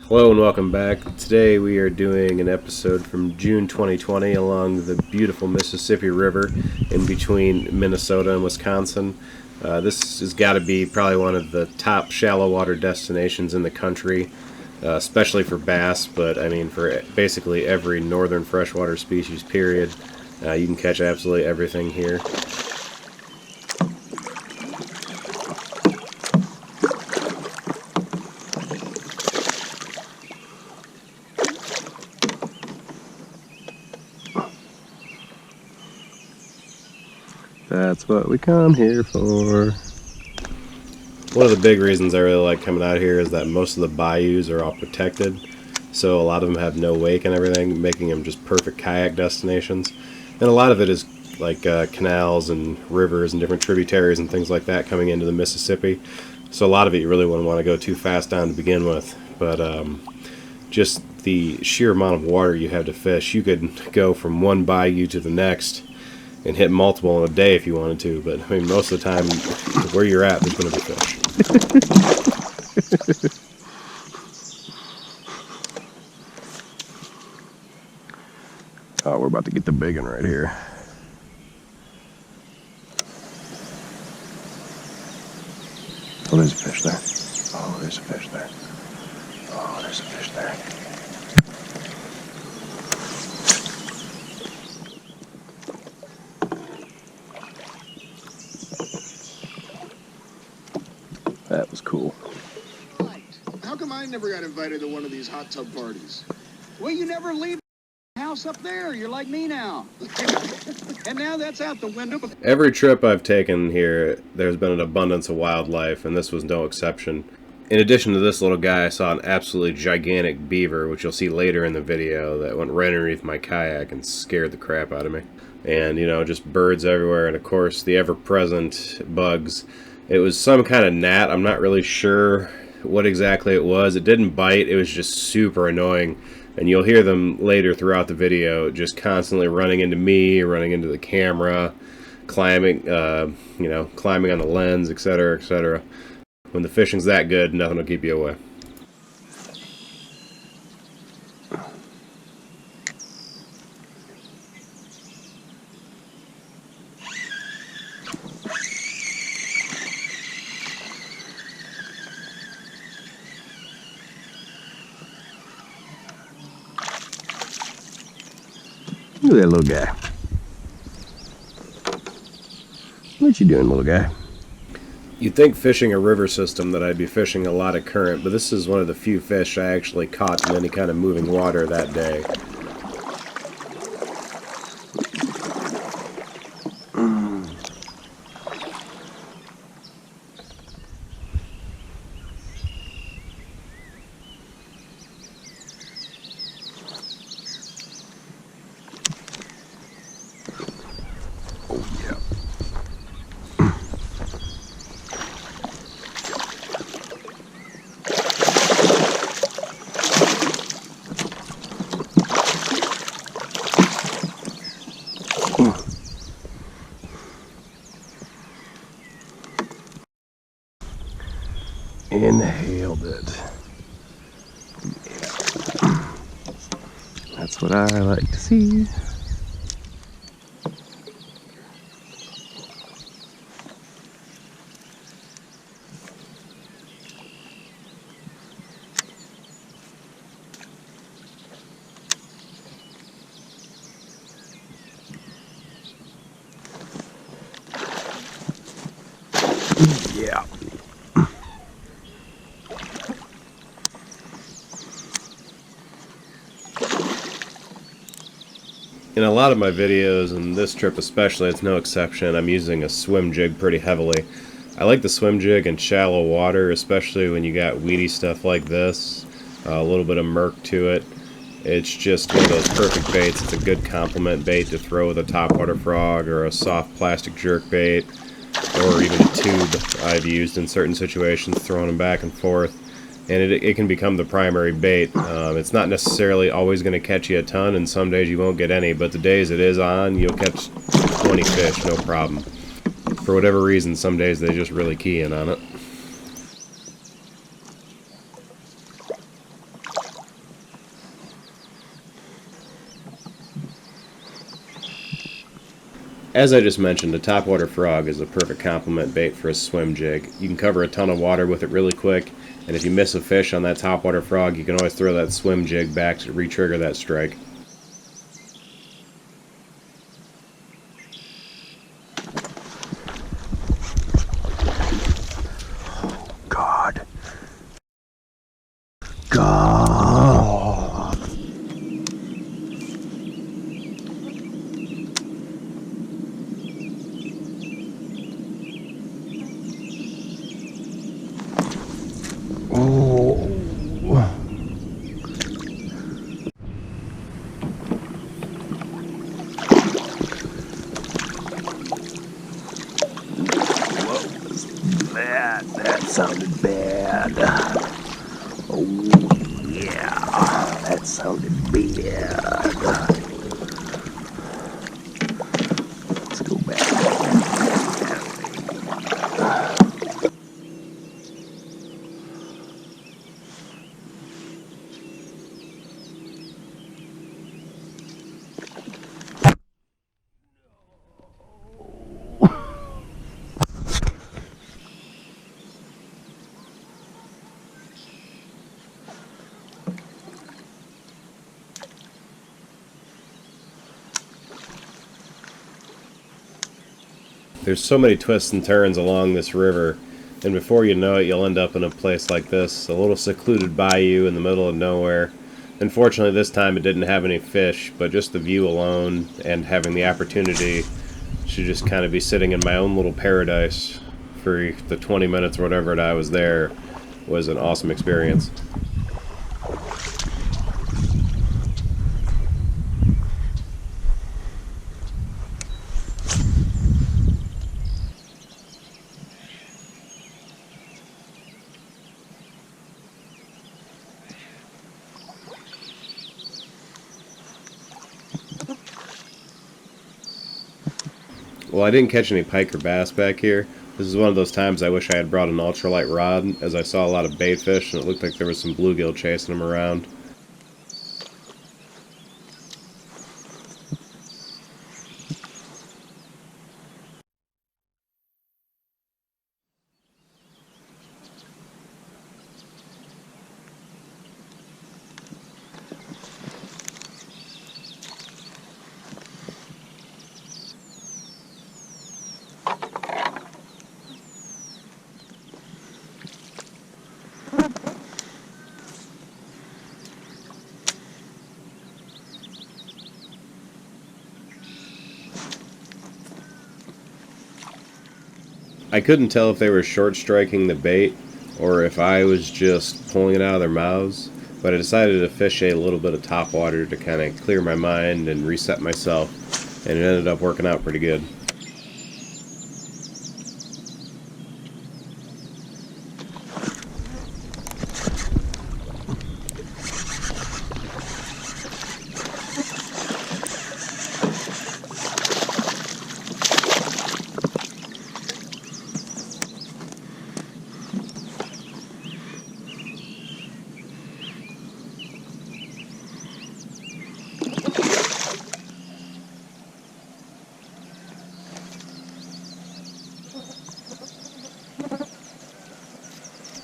Hello and welcome back. Today we are doing an episode from June 2020 along the beautiful Mississippi River in between Minnesota and Wisconsin. This has got to be probably one of the top shallow water destinations in the country, especially for bass, but I mean for basically every northern freshwater species, period. You can catch absolutely everything here. That's what we come here for. One of the big reasons I really like coming out here is that most of the bayous are all protected, so a lot of them have no wake and everything, making them just perfect kayak destinations. And a lot of it is like canals and rivers and different tributaries and things like that coming into the Mississippi. So a lot of it you really wouldn't want to go too fast down to begin with, but just the sheer amount of water you have to fish, you could go from one bayou to the next and hit multiple in a day if you wanted to, but I mean most of the time where you're at there's going to be fish. Oh, we're about to get the big one right here. Oh, there's a fish there. Oh, there's a fish there. Oh, there's a fish there. That was cool. How come I never got invited to one of these hot tub parties? Well, you never leave the house up there. You're like me now. And now that's out the window. Every trip I've taken here, there's been an abundance of wildlife, and this was no exception. In addition to this little guy, I saw an absolutely gigantic beaver, which you'll see later in the video, that went right underneath my kayak and scared the crap out of me. And, you know, just birds everywhere, and of course the ever-present bugs. It was some kind of gnat. I'm not really sure what exactly it was. It didn't bite. It was just super annoying. And you'll hear them later throughout the video, just constantly running into me, running into the camera, climbing, climbing on the lens, etc., etc. When the fishing's that good, nothing will keep you away. Look at that little guy. What you doing, little guy? You'd think fishing a river system that I'd be fishing a lot of current, but this is one of the few fish I actually caught in any kind of moving water that day. Inhaled it. Yeah. That's what I like to see. Yeah. In a lot of my videos, and this trip especially, it's no exception, I'm using a Swimjig pretty heavily. I like the Swimjig in shallow water, especially when you got weedy stuff like this, a little bit of murk to it. It's just one of those perfect baits. It's a good complement bait to throw with a topwater frog or a soft plastic jerk bait, or even a tube I've used in certain situations, throwing them back and forth. And it can become the primary bait. It's not necessarily always going to catch you a ton, and some days you won't get any, but the days it is on, you'll catch 20 fish, no problem. For whatever reason, some days they just really key in on it. As I just mentioned, a topwater frog is a perfect complement bait for a swim jig. You can cover a ton of water with it really quick, and if you miss a fish on that topwater frog, you can always throw that swim jig back to re-trigger that strike. God. God. Oh. What was that? That sounded bad. Oh, yeah. That sounded bad. Let's go back. There's so many twists and turns along this river, and before you know it, you'll end up in a place like this, a little secluded bayou in the middle of nowhere. Unfortunately, this time it didn't have any fish, but just the view alone and having the opportunity to just kind of be sitting in my own little paradise for the 20 minutes or whatever I was there was an awesome experience. Well, I didn't catch any pike or bass back here. This is one of those times I wish I had brought an ultralight rod, as I saw a lot of bait fish and it looked like there was some bluegill chasing them around. I couldn't tell if they were short striking the bait or if I was just pulling it out of their mouths, but I decided to fish a little bit of topwater to kind of clear my mind and reset myself, and it ended up working out pretty good.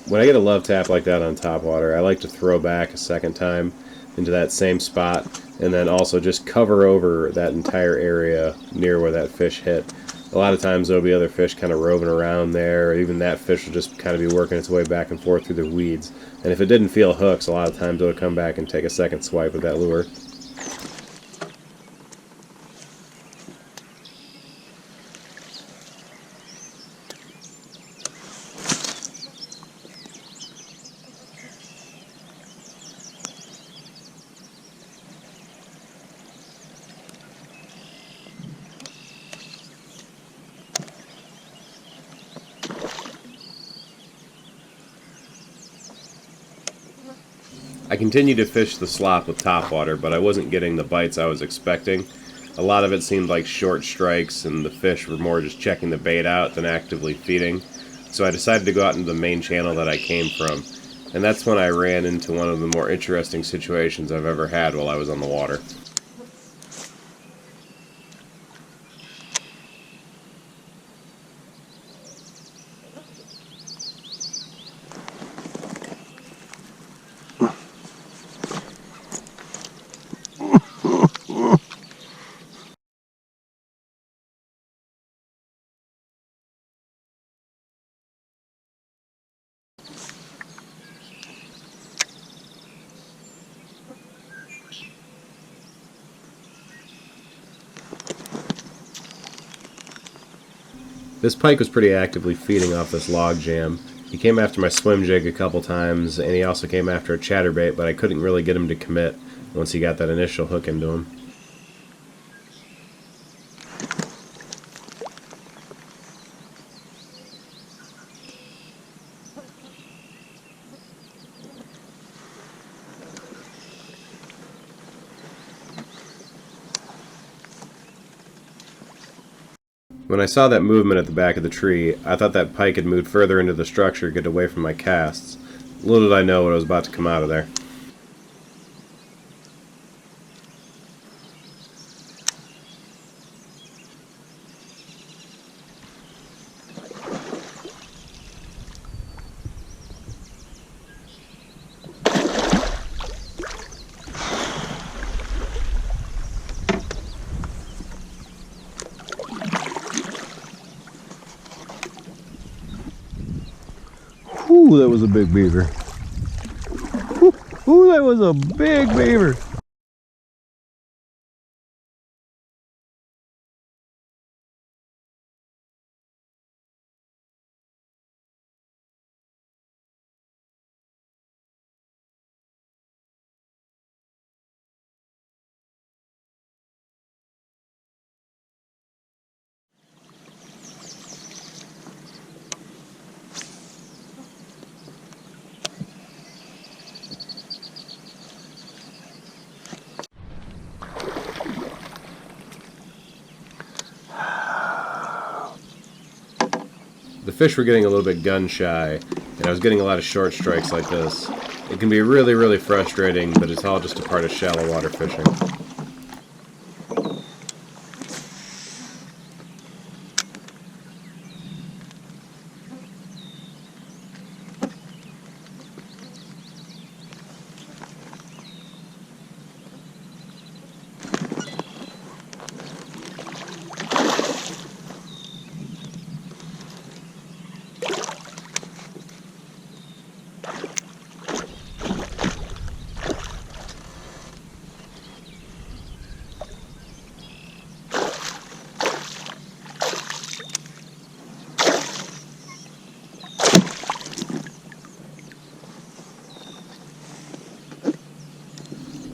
When I get a love tap like that on topwater, I like to throw back a second time into that same spot and then also just cover over that entire area near where that fish hit. A lot of times there'll be other fish kind of roving around there, or even that fish will just kind of be working its way back and forth through the weeds. And if it didn't feel hooks, a lot of times it'll come back and take a second swipe with that lure. I continued to fish the slop with topwater, but I wasn't getting the bites I was expecting. A lot of it seemed like short strikes, and the fish were more just checking the bait out than actively feeding. So I decided to go out into the main channel that I came from, and that's when I ran into one of the more interesting situations I've ever had while I was on the water. This pike was pretty actively feeding off this log jam. He came after my Swimjig a couple times, and he also came after a Chatterbait, but I couldn't really get him to commit once he got that initial hook into him. When I saw that movement at the back of the tree, I thought that pike had moved further into the structure to get away from my casts. Little did I know what was about to come out of there. Ooh, that was a big beaver. Ooh, that was a big beaver. The fish were getting a little bit gun shy, and I was getting a lot of short strikes like this. It can be really, really frustrating, but it's all just a part of shallow water fishing.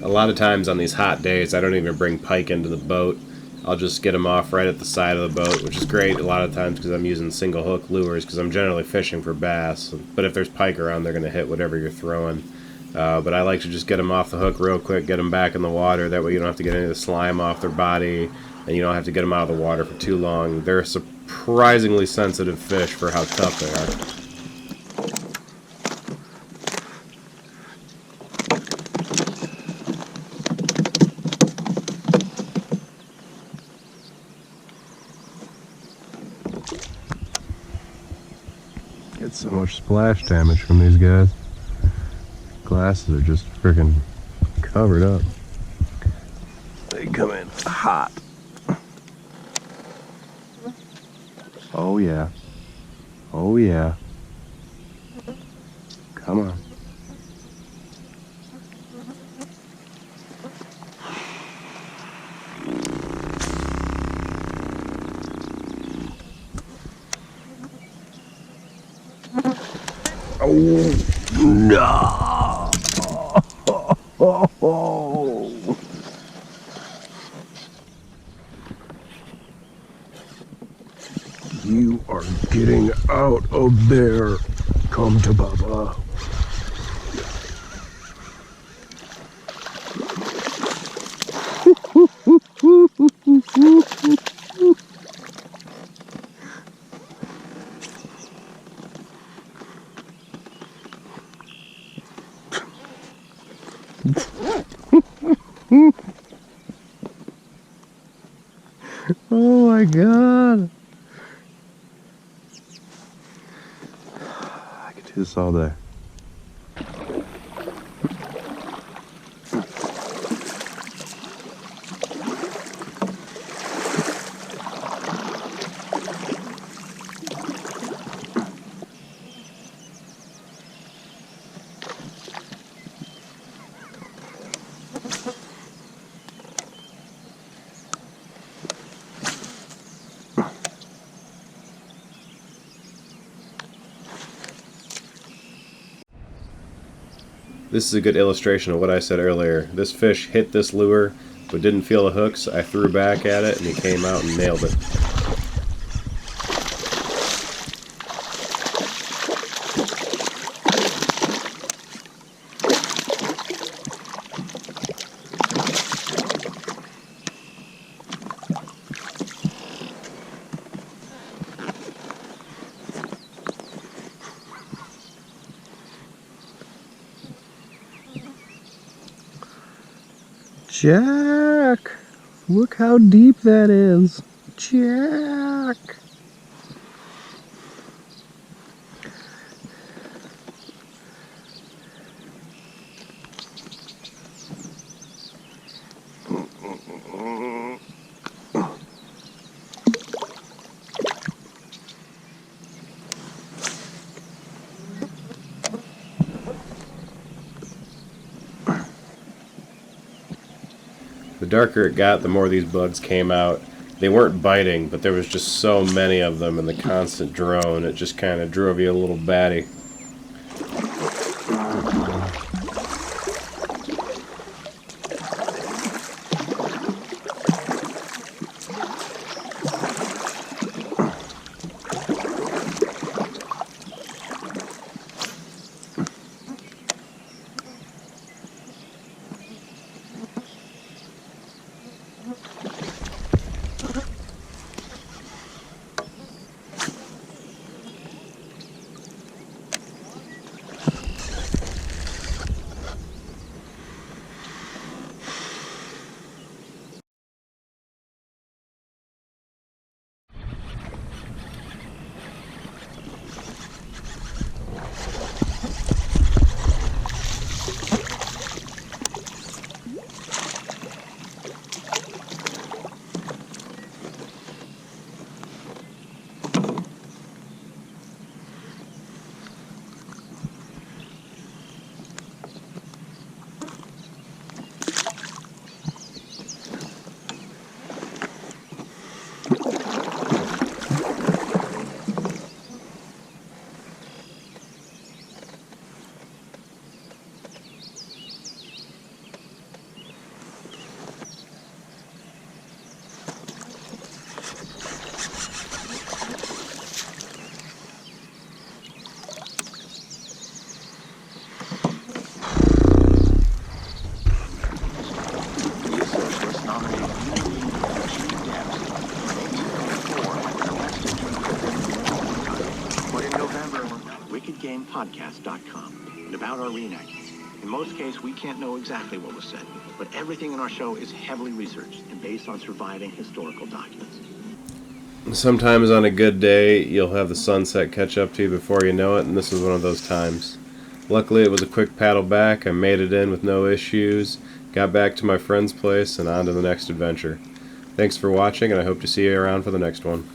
A lot of times on these hot days, I don't even bring pike into the boat. I'll just get them off right at the side of the boat, which is great a lot of times because I'm using single hook lures because I'm generally fishing for bass. But if there's pike around, they're going to hit whatever you're throwing. But I like to just get them off the hook real quick, get them back in the water. That way you don't have to get any of the slime off their body, and you don't have to get them out of the water for too long. They're a surprisingly sensitive fish for how tough they are. Get so much splash damage from these guys. Glasses are just freaking covered up. They come in hot. Oh yeah. Oh yeah. Come on. Oh no! Oh. You are getting out of there. Come to Baba. Oh my God. I could do this all day. This is a good illustration of what I said earlier. This fish hit this lure, but didn't feel the hooks. I threw back at it, and he came out and nailed it. Jack! Look how deep that is. Jack! The darker it got, the more these bugs came out. They weren't biting, but there was just so many of them, and the constant drone, it just kind of drove you a little batty. Podcast.com and about our reenactments. In most cases, we can't know exactly what was said, but everything in our show is heavily researched and based on surviving historical documents. Sometimes on a good day, you'll have the sunset catch up to you before you know it, and this is one of those times. Luckily, it was a quick paddle back. I made it in with no issues, got back to my friend's place, and on to the next adventure. Thanks for watching, and I hope to see you around for the next one.